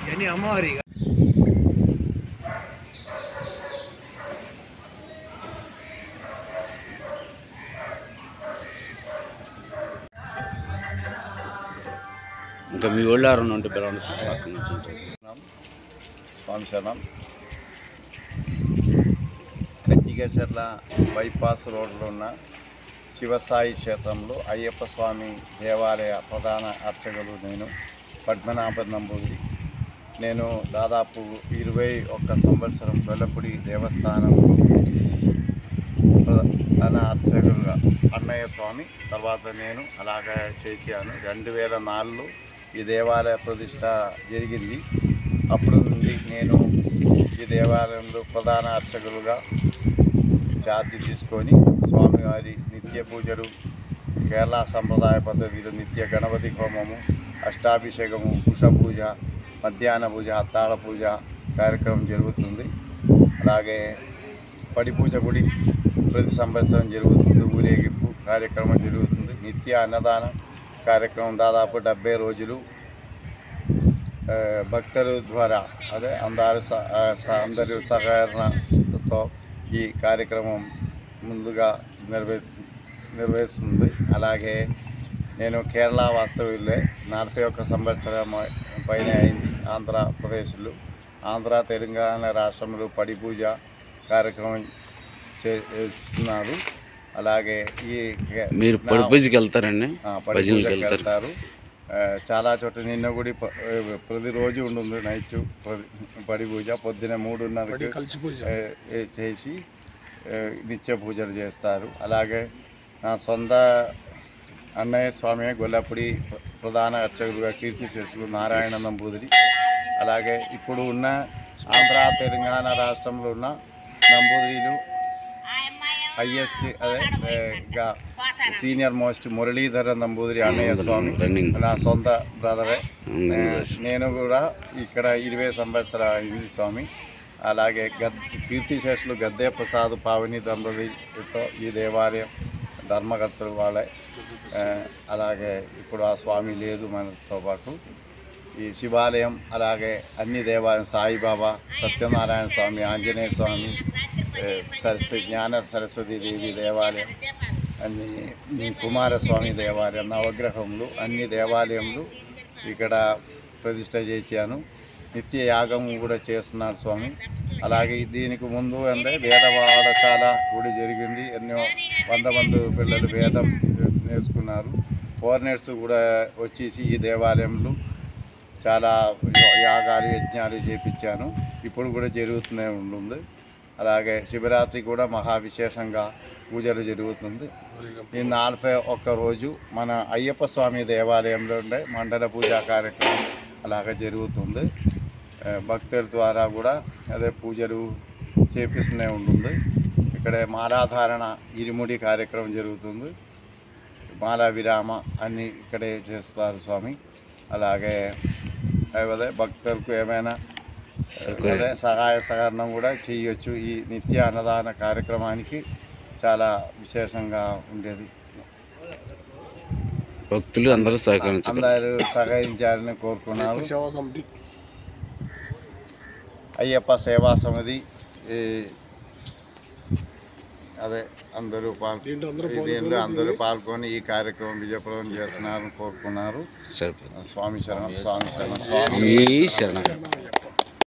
ఇవన్నీ అమ్మవారి ఇంకా మీ వాళ్ళు ఎవరైనా ఉంటే పిల్లలు స్వామి శరణం. కంచిగచర్ల బైపాస్ రోడ్లో ఉన్న శివసాయి క్షేత్రంలో అయ్యప్ప స్వామి దేవాలయ ప్రధాన అర్చకులు నేను పద్మనాభ నంబూదిరి. నేను దాదాపు 21 సంవత్సరం గొల్లపూడి దేవస్థానం ప్రధాన అర్చకులుగా అన్నయ్య స్వామి తర్వాత నేను అలాగే చేశాను. 2004లో ఈ దేవాలయ ప్రతిష్ట జరిగింది. అప్పటి నుండి నేను ఈ దేవాలయంలో ప్రధాన అర్చకులుగా ఛార్జీ తీసుకొని స్వామివారి నిత్య పూజలు, కేరళ సంప్రదాయ పద్ధతిలో నిత్య గణపతి హోమము, అష్టాభిషేకము, కుశ పూజ, మధ్యాహ్న పూజ, అత్తాళ పూజ కార్యక్రమం జరుగుతుంది. అలాగే పడి పూజ గుడి ప్రతి సంవత్సరం జరుగుతుంది. ఊరేగింపు కార్యక్రమం జరుగుతుంది. నిత్య అన్నదాన కార్యక్రమం దాదాపు 70 రోజులు భక్తుల ద్వారా అదే అందరి సహకరణతో ఈ కార్యక్రమం ముందుగా నిర్వహిస్తుంది. అలాగే నేను కేరళ వాస్తవ్యులే 41 సంవత్సరం పైన అయింది. ఆంధ్రప్రదేశ్లో ఆంధ్ర తెలంగాణ రాష్ట్రంలో పడి పూజ కార్యక్రమం చేస్తున్నారు. అలాగే ఈ మీరు పడి పూజకి వెళ్తారండి? పడి పూజకి వెళ్తారు. చాలా చోట్ల నిన్న కూడా ప్రతిరోజు ఉంటుంది నైట్ పడి పూజ. పొద్దున 3:30కి చేసి నిత్య పూజలు చేస్తారు. అలాగే నా సొంత అన్నయ్య స్వామి గొల్లపూడి ప్రధాన అర్చకులుగా కీర్తిశేషులు నారాయణ నంబూదిరి. అలాగే ఇప్పుడు ఉన్న ఆంధ్ర తెలంగాణ రాష్ట్రంలో ఉన్న నంబూదిరిలు హైయెస్ట్ అదే సీనియర్ మోస్ట్ మురళీధర నంబూదిరి అన్నయ్య స్వామి నా సొంత బ్రదరే. నేను కూడా ఇక్కడ 20 సంవత్సరాలు అయింది స్వామి. అలాగే కీర్తిశేషులు గద్దే ప్రసాద్ పావని దంపతితో ఈ దేవాలయం ధర్మకర్తలు వాళ్ళే. అలాగే ఇప్పుడు ఆ స్వామి లేదు మనతో పాటు. ఈ శివాలయం అలాగే అన్ని దేవాలయం సాయిబాబా, సత్యనారాయణ స్వామి, ఆంజనేయ స్వామి, జ్ఞాన సరస్వతి దేవి దేవాలయం, అన్ని కుమారస్వామి దేవాలయం, నవగ్రహములు అన్ని దేవాలయంలో ఇక్కడ ప్రతిష్ట చేశాను. నిత్య యాగం కూడా చేస్తున్నారు స్వామి. అలాగే దీనికి ముందు అంటే వేద పాఠశాల గుడి జరిగింది. ఎన్నో 100 మంది పిల్లలు వేదం నేర్చుకున్నారు. ఫారినర్స్ కూడా వచ్చేసి ఈ దేవాలయంలో చాలా యాగాలు యజ్ఞాలు చేపించాను. ఇప్పుడు కూడా జరుగుతూనే ఉంటుంది. అలాగే శివరాత్రి కూడా మహా విశేషంగా పూజలు జరుగుతుంది. ఈ 41 రోజు మన అయ్యప్ప స్వామి దేవాలయంలో ఉండే మండల పూజా కార్యక్రమం అలాగే జరుగుతుంది. భక్తుల ద్వారా కూడా అదే పూజలు చేపిస్తూనే ఉంటుంది. ఇక్కడ మాలాధారణ ఇరుముడి కార్యక్రమం జరుగుతుంది. మాలా విరామ అన్నీ ఇక్కడే చేస్తారు స్వామి. అలాగే అదే భక్తులకు ఏమైనా అదే సహాయ సహకారం కూడా చేయొచ్చు. ఈ నిత్య అన్నదాన కార్యక్రమానికి చాలా విశేషంగా ఉండేది. భక్తులు అందరూ సహకరించాలని కోరుకున్నాను. అయ్యప్ప సేవా సమితి అదే అందరూ దీంట్లో అందరూ పాల్గొని ఈ కార్యక్రమం విజయప్రదం చేస్తున్నారని కోరుకున్నారు. స్వామి శరణం, స్వామి శరణం, స్వామి శరణం.